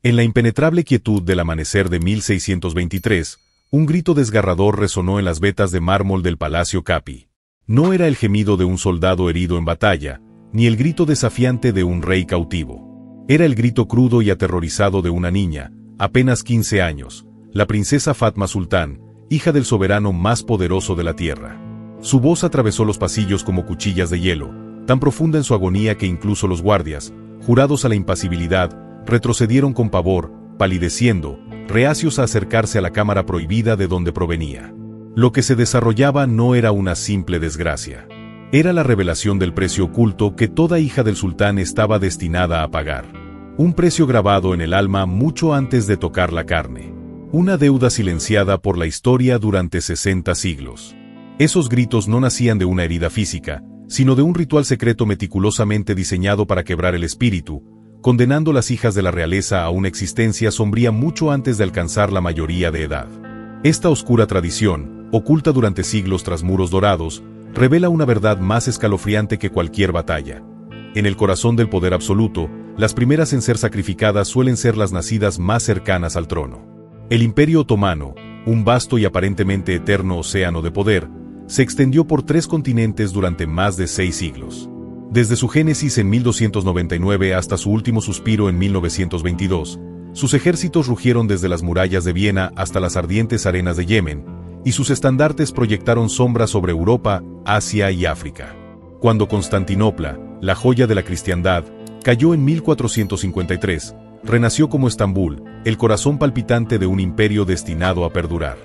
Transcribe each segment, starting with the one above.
En la impenetrable quietud del amanecer de 1623, un grito desgarrador resonó en las vetas de mármol del Palacio Capi. No era el gemido de un soldado herido en batalla, ni el grito desafiante de un rey cautivo. Era el grito crudo y aterrorizado de una niña, apenas 15 años, la princesa Fatma Sultán, hija del soberano más poderoso de la tierra. Su voz atravesó los pasillos como cuchillas de hielo, tan profunda en su agonía que incluso los guardias, jurados a la impasibilidad, retrocedieron con pavor, palideciendo, reacios a acercarse a la cámara prohibida de donde provenía. Lo que se desarrollaba no era una simple desgracia. Era la revelación del precio oculto que toda hija del sultán estaba destinada a pagar. Un precio grabado en el alma mucho antes de tocar la carne. Una deuda silenciada por la historia durante 60 siglos. Esos gritos no nacían de una herida física, sino de un ritual secreto meticulosamente diseñado para quebrar el espíritu, condenando las hijas de la realeza a una existencia sombría mucho antes de alcanzar la mayoría de edad. Esta oscura tradición, oculta durante siglos tras muros dorados, revela una verdad más escalofriante que cualquier batalla. En el corazón del poder absoluto, las primeras en ser sacrificadas suelen ser las nacidas más cercanas al trono. El Imperio Otomano, un vasto y aparentemente eterno océano de poder, se extendió por 3 continentes durante más de 6 siglos. Desde su génesis en 1299 hasta su último suspiro en 1922, sus ejércitos rugieron desde las murallas de Viena hasta las ardientes arenas de Yemen, y sus estandartes proyectaron sombras sobre Europa, Asia y África. Cuando Constantinopla, la joya de la cristiandad, cayó en 1453, renació como Estambul, el corazón palpitante de un imperio destinado a perdurar.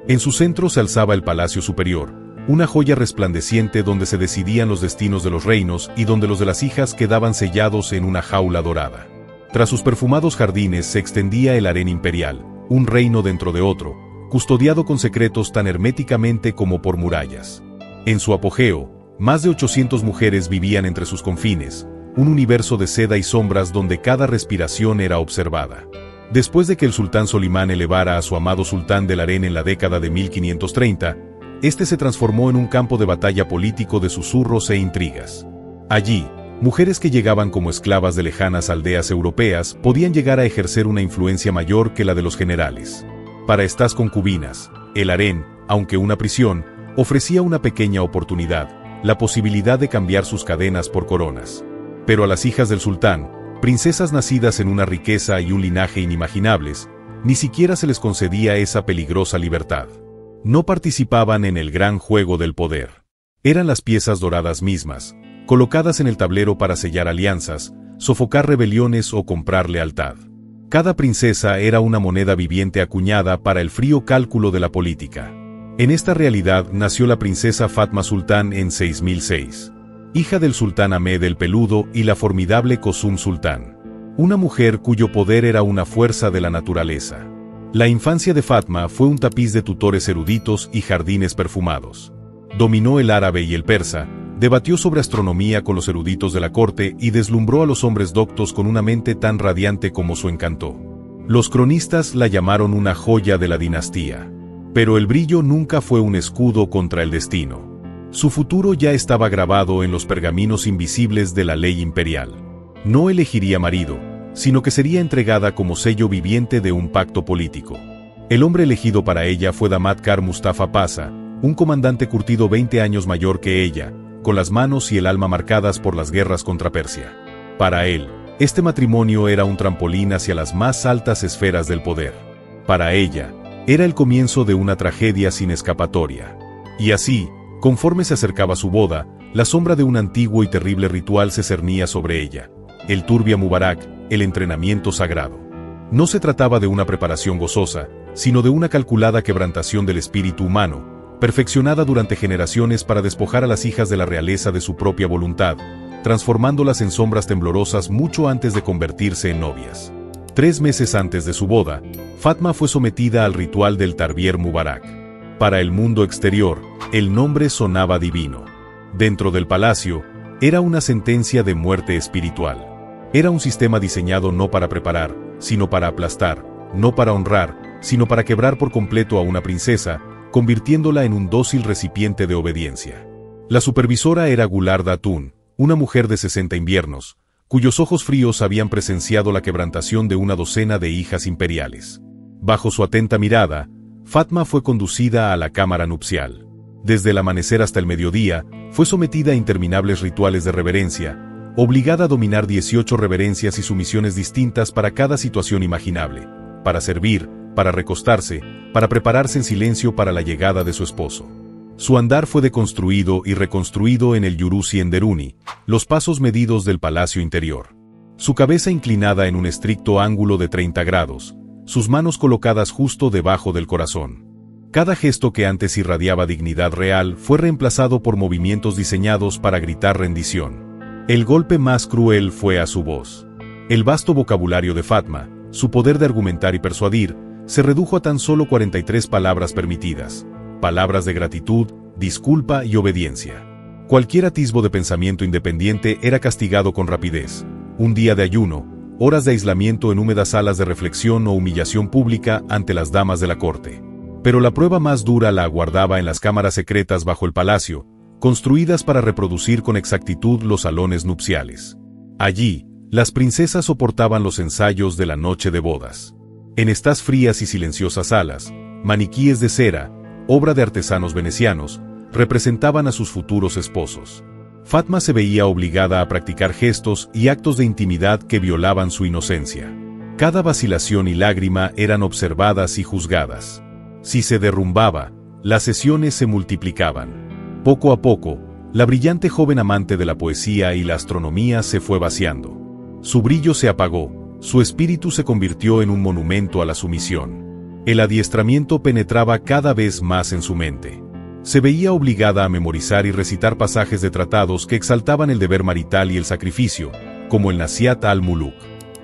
En su centro se alzaba el Palacio Superior, una joya resplandeciente donde se decidían los destinos de los reinos y donde los de las hijas quedaban sellados en una jaula dorada. Tras sus perfumados jardines se extendía el harén imperial, un reino dentro de otro, custodiado con secretos tan herméticamente como por murallas. En su apogeo, más de 800 mujeres vivían entre sus confines, un universo de seda y sombras donde cada respiración era observada. Después de que el sultán Solimán elevara a su amado sultán del harén en la década de 1530, este se transformó en un campo de batalla político de susurros e intrigas. Allí, mujeres que llegaban como esclavas de lejanas aldeas europeas podían llegar a ejercer una influencia mayor que la de los generales. Para estas concubinas, el harén, aunque una prisión, ofrecía una pequeña oportunidad, la posibilidad de cambiar sus cadenas por coronas. Pero a las hijas del sultán, princesas nacidas en una riqueza y un linaje inimaginables, ni siquiera se les concedía esa peligrosa libertad. No participaban en el gran juego del poder. Eran las piezas doradas mismas, colocadas en el tablero para sellar alianzas, sofocar rebeliones o comprar lealtad. Cada princesa era una moneda viviente acuñada para el frío cálculo de la política. En esta realidad nació la princesa Fatma Sultán en 6006, hija del sultán Ahmed el Peludo y la formidable Kosum Sultán, una mujer cuyo poder era una fuerza de la naturaleza. La infancia de Fatma fue un tapiz de tutores eruditos y jardines perfumados. Dominó el árabe y el persa, debatió sobre astronomía con los eruditos de la corte y deslumbró a los hombres doctos con una mente tan radiante como su encanto. Los cronistas la llamaron una joya de la dinastía. Pero el brillo nunca fue un escudo contra el destino. Su futuro ya estaba grabado en los pergaminos invisibles de la ley imperial. No elegiría marido, sino que sería entregada como sello viviente de un pacto político. El hombre elegido para ella fue Damatkar Mustafa Pasha, un comandante curtido 20 años mayor que ella, con las manos y el alma marcadas por las guerras contra Persia. Para él, este matrimonio era un trampolín hacia las más altas esferas del poder. Para ella, era el comienzo de una tragedia sin escapatoria. Y así, conforme se acercaba su boda, la sombra de un antiguo y terrible ritual se cernía sobre ella. El Turbia Mubarak, el entrenamiento sagrado. No se trataba de una preparación gozosa, sino de una calculada quebrantación del espíritu humano, perfeccionada durante generaciones para despojar a las hijas de la realeza de su propia voluntad, transformándolas en sombras temblorosas mucho antes de convertirse en novias. 3 meses antes de su boda, Fatma fue sometida al ritual del Tarbier Mubarak. Para el mundo exterior, el nombre sonaba divino. Dentro del palacio, era una sentencia de muerte espiritual. Era un sistema diseñado no para preparar, sino para aplastar, no para honrar, sino para quebrar por completo a una princesa, convirtiéndola en un dócil recipiente de obediencia. La supervisora era Gulard Atun, una mujer de 60 inviernos, cuyos ojos fríos habían presenciado la quebrantación de una docena de hijas imperiales. Bajo su atenta mirada, Fatma fue conducida a la cámara nupcial. Desde el amanecer hasta el mediodía, fue sometida a interminables rituales de reverencia, obligada a dominar 18 reverencias y sumisiones distintas para cada situación imaginable, para servir, para recostarse, para prepararse en silencio para la llegada de su esposo. Su andar fue deconstruido y reconstruido en el Yurusi Enderuni, los pasos medidos del palacio interior. Su cabeza inclinada en un estricto ángulo de 30 grados, sus manos colocadas justo debajo del corazón. Cada gesto que antes irradiaba dignidad real fue reemplazado por movimientos diseñados para gritar rendición. El golpe más cruel fue a su voz. El vasto vocabulario de Fatma, su poder de argumentar y persuadir, se redujo a tan solo 43 palabras permitidas, palabras de gratitud, disculpa y obediencia. Cualquier atisbo de pensamiento independiente era castigado con rapidez. Un día de ayuno, horas de aislamiento en húmedas salas de reflexión o humillación pública ante las damas de la corte. Pero la prueba más dura la aguardaba en las cámaras secretas bajo el palacio, construidas para reproducir con exactitud los salones nupciales. Allí, las princesas soportaban los ensayos de la noche de bodas. En estas frías y silenciosas salas, maniquíes de cera, obra de artesanos venecianos, representaban a sus futuros esposos. Fatma se veía obligada a practicar gestos y actos de intimidad que violaban su inocencia. Cada vacilación y lágrima eran observadas y juzgadas. Si se derrumbaba, las sesiones se multiplicaban. Poco a poco, la brillante joven amante de la poesía y la astronomía se fue vaciando. Su brillo se apagó, su espíritu se convirtió en un monumento a la sumisión. El adiestramiento penetraba cada vez más en su mente. Se veía obligada a memorizar y recitar pasajes de tratados que exaltaban el deber marital y el sacrificio, como el Nasihat al-Muluk.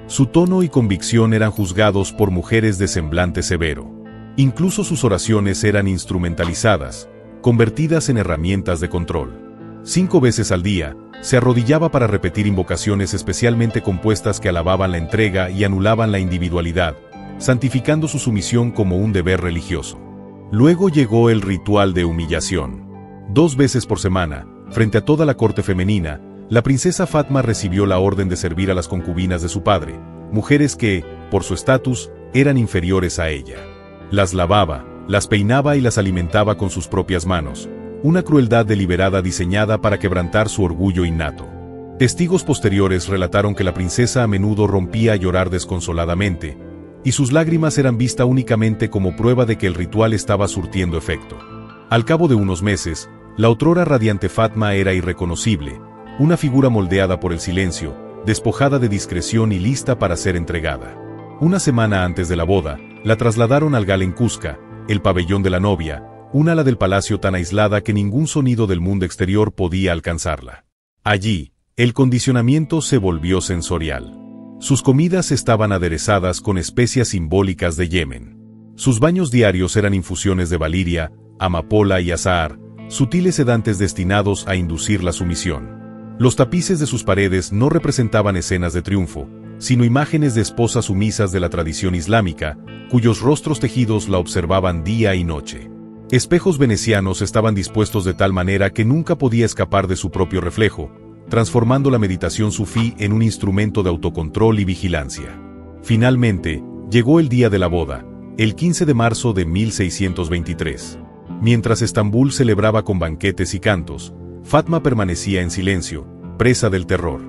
Su tono y convicción eran juzgados por mujeres de semblante severo. Incluso sus oraciones eran instrumentalizadas, convertidas en herramientas de control. 5 veces al día, se arrodillaba para repetir invocaciones especialmente compuestas que alababan la entrega y anulaban la individualidad, santificando su sumisión como un deber religioso. Luego llegó el ritual de humillación. 2 veces por semana, frente a toda la corte femenina, la princesa Fatma recibió la orden de servir a las concubinas de su padre, mujeres que, por su estatus, eran inferiores a ella. Las lavaba, las peinaba y las alimentaba con sus propias manos, una crueldad deliberada diseñada para quebrantar su orgullo innato. Testigos posteriores relataron que la princesa a menudo rompía a llorar desconsoladamente, y sus lágrimas eran vistas únicamente como prueba de que el ritual estaba surtiendo efecto. Al cabo de unos meses, la otrora radiante Fatma era irreconocible, una figura moldeada por el silencio, despojada de discreción y lista para ser entregada. Una semana antes de la boda, la trasladaron al Galen Cusca, el pabellón de la novia, un ala del palacio tan aislada que ningún sonido del mundo exterior podía alcanzarla. Allí, el condicionamiento se volvió sensorial. Sus comidas estaban aderezadas con especias simbólicas de Yemen. Sus baños diarios eran infusiones de valiria, amapola y azahar, sutiles sedantes destinados a inducir la sumisión. Los tapices de sus paredes no representaban escenas de triunfo, sino imágenes de esposas sumisas de la tradición islámica, cuyos rostros tejidos la observaban día y noche. Espejos venecianos estaban dispuestos de tal manera que nunca podía escapar de su propio reflejo, transformando la meditación sufí en un instrumento de autocontrol y vigilancia. Finalmente, llegó el día de la boda, el 15 de marzo de 1623. Mientras Estambul celebraba con banquetes y cantos, Fatma permanecía en silencio, presa del terror.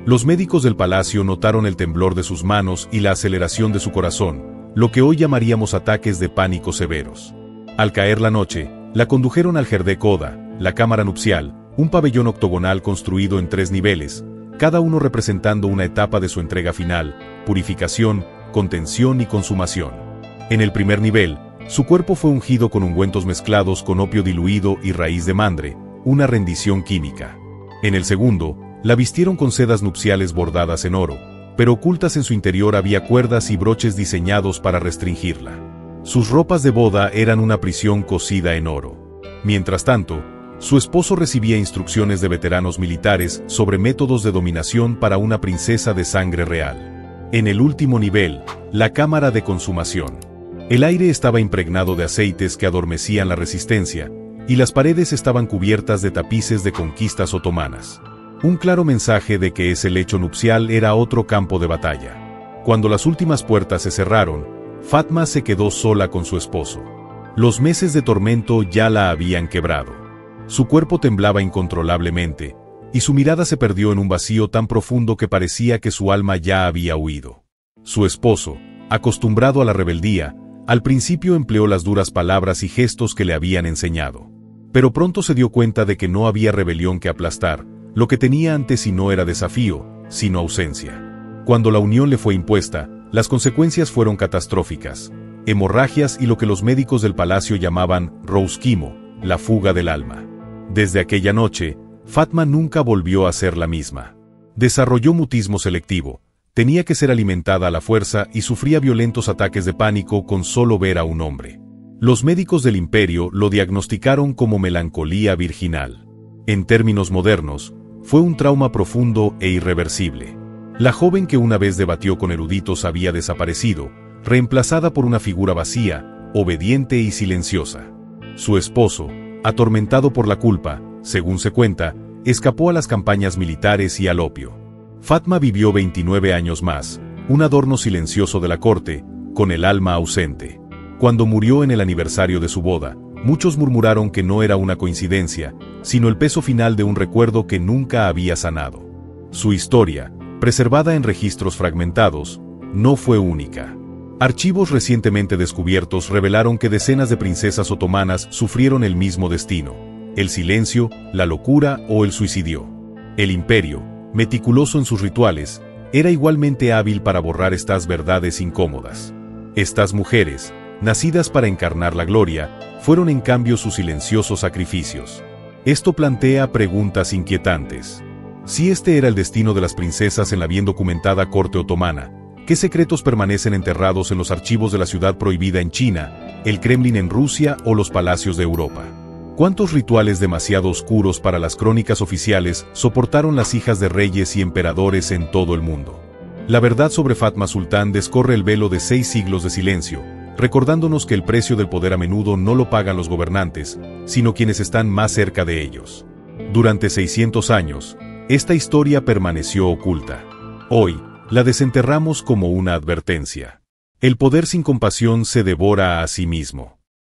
Los médicos del palacio notaron el temblor de sus manos y la aceleración de su corazón, lo que hoy llamaríamos ataques de pánico severos. Al caer la noche, la condujeron al Jerdé Koda, la cámara nupcial, un pabellón octogonal construido en 3 niveles, cada uno representando una etapa de su entrega final, purificación, contención y consumación. En el primer nivel, su cuerpo fue ungido con ungüentos mezclados con opio diluido y raíz de mandre, una rendición química. En el segundo, la vistieron con sedas nupciales bordadas en oro, pero ocultas en su interior había cuerdas y broches diseñados para restringirla. Sus ropas de boda eran una prisión cosida en oro. Mientras tanto, su esposo recibía instrucciones de veteranos militares sobre métodos de dominación para una princesa de sangre real. En el último nivel, la cámara de consumación. El aire estaba impregnado de aceites que adormecían la resistencia, y las paredes estaban cubiertas de tapices de conquistas otomanas. Un claro mensaje de que ese lecho nupcial era otro campo de batalla. Cuando las últimas puertas se cerraron, Fatma se quedó sola con su esposo. Los meses de tormento ya la habían quebrado. Su cuerpo temblaba incontrolablemente, y su mirada se perdió en un vacío tan profundo que parecía que su alma ya había huido. Su esposo, acostumbrado a la rebeldía, al principio empleó las duras palabras y gestos que le habían enseñado. Pero pronto se dio cuenta de que no había rebelión que aplastar, lo que tenía ante sí no era desafío, sino ausencia. Cuando la unión le fue impuesta, las consecuencias fueron catastróficas: hemorragias y lo que los médicos del palacio llamaban rouskimo, la fuga del alma. Desde aquella noche, Fatma nunca volvió a ser la misma. Desarrolló mutismo selectivo, tenía que ser alimentada a la fuerza y sufría violentos ataques de pánico con solo ver a un hombre. Los médicos del imperio lo diagnosticaron como melancolía virginal. En términos modernos, fue un trauma profundo e irreversible. La joven que una vez debatió con eruditos había desaparecido, reemplazada por una figura vacía, obediente y silenciosa. Su esposo, atormentado por la culpa, según se cuenta, escapó a las campañas militares y al opio. Fatma vivió 29 años más, un adorno silencioso de la corte, con el alma ausente. Cuando murió en el aniversario de su boda, muchos murmuraron que no era una coincidencia, sino el peso final de un recuerdo que nunca había sanado. Su historia, preservada en registros fragmentados, no fue única. Archivos recientemente descubiertos revelaron que decenas de princesas otomanas sufrieron el mismo destino: el silencio, la locura o el suicidio. El imperio, meticuloso en sus rituales, era igualmente hábil para borrar estas verdades incómodas. Estas mujeres, nacidas para encarnar la gloria, fueron en cambio sus silenciosos sacrificios. Esto plantea preguntas inquietantes. Si este era el destino de las princesas en la bien documentada corte otomana, ¿qué secretos permanecen enterrados en los archivos de la ciudad prohibida en China, el Kremlin en Rusia o los palacios de Europa? ¿Cuántos rituales demasiado oscuros para las crónicas oficiales soportaron las hijas de reyes y emperadores en todo el mundo? La verdad sobre Fatma Sultán descorre el velo de 6 siglos de silencio, recordándonos que el precio del poder a menudo no lo pagan los gobernantes, sino quienes están más cerca de ellos. Durante 600 años, esta historia permaneció oculta. Hoy, la desenterramos como una advertencia. El poder sin compasión se devora a sí mismo.